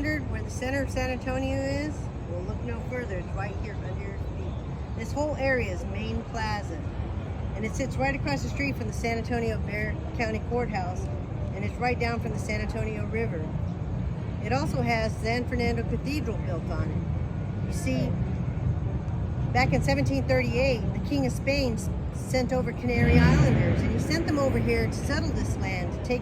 wondered where the center of San Antonio is? Well, look no further. It's right here under your feet. This whole area is Main Plaza, and it sits right across the street from the San Antonio Bexar County Courthouse, and it's right down from the San Antonio River. It also has San Fernando Cathedral built on it. You see, back in 1738, the King of Spain sent over Canary Islanders, and he sent them over here to settle this land, to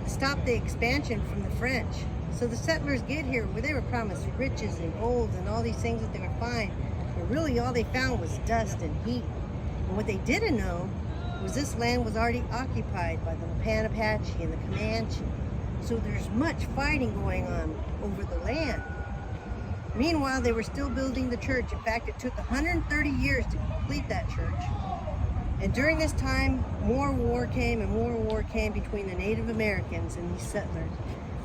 stop the expansion from the French. So the settlers get here where they were promised riches and gold and all these things that they would find, but really all they found was dust and heat. And what they didn't know was this land was already occupied by the Apache and the Comanche. So there's much fighting going on over the land. Meanwhile, they were still building the church. In fact, it took 130 years to complete that church. And during this time, more war came and more war came between the Native Americans and these settlers.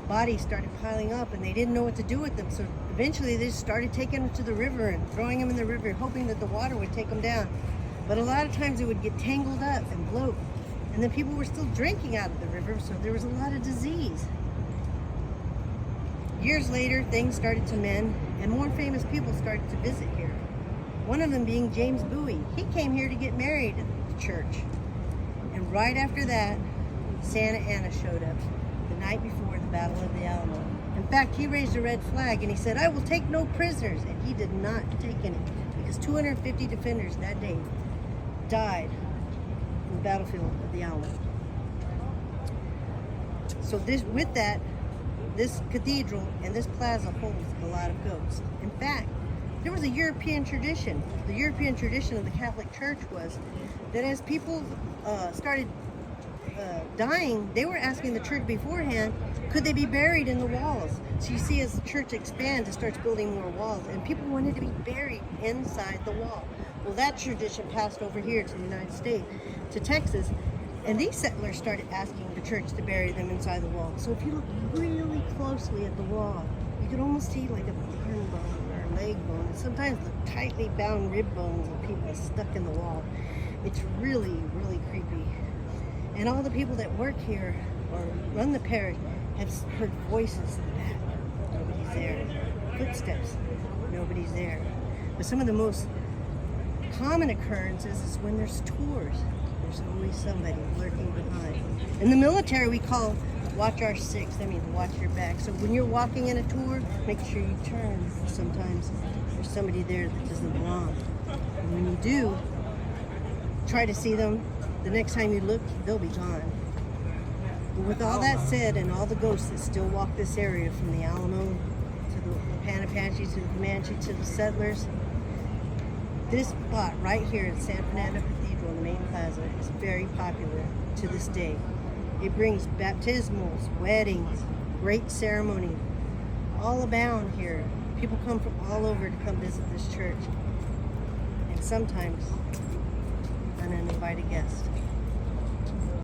Bodies started piling up and they didn't know what to do with them. So eventually they just started taking them to the river and throwing them in the river, hoping that the water would take them down. But a lot of times it would get tangled up and bloat. And then people were still drinking out of the river, so there was a lot of disease. Years later, things started to mend and more famous people started to visit here. One of them being James Bowie. He came here to get married at the church. And right after that, Santa Anna showed up the night before the Battle of the Alamo. In fact, he raised a red flag and he said, "I will take no prisoners." And he did not take any, because 250 defenders that day died in the battlefield of the Alamo. So this cathedral and this plaza holds a lot of ghosts. In fact, there was a European tradition. The European tradition of the Catholic Church was that as people started dying, they were asking the church beforehand, could they be buried in the walls? So you see, as the church expands, it starts building more walls, and people wanted to be buried inside the wall. Well, that tradition passed over here to the United States, to Texas, and these settlers started asking the church to bury them inside the wall. So if you look really closely at the wall, you can almost see like a barn bone or a leg bone, and sometimes the tightly bound rib bones of people stuck in the wall. It's really, really creepy. And all the people that work here or run the parish have heard voices in the back. Nobody's there. Footsteps. Nobody's there. But some of the most common occurrences is when there's tours. There's always somebody lurking behind. In the military, we call watch our six. That means watch your back. So when you're walking in a tour, make sure you turn. Sometimes there's somebody there that doesn't belong. And when you do, try to see them. The next time you look, they'll be gone. But with all that said, and all the ghosts that still walk this area, from the Alamo to the Apache to the Comanche to the settlers, this spot right here at San Fernando Cathedral in the Main Plaza is very popular to this day. It brings baptismals, weddings, great ceremonies, all abound here. People come from all over to come visit this church, and sometimes an uninvited guest.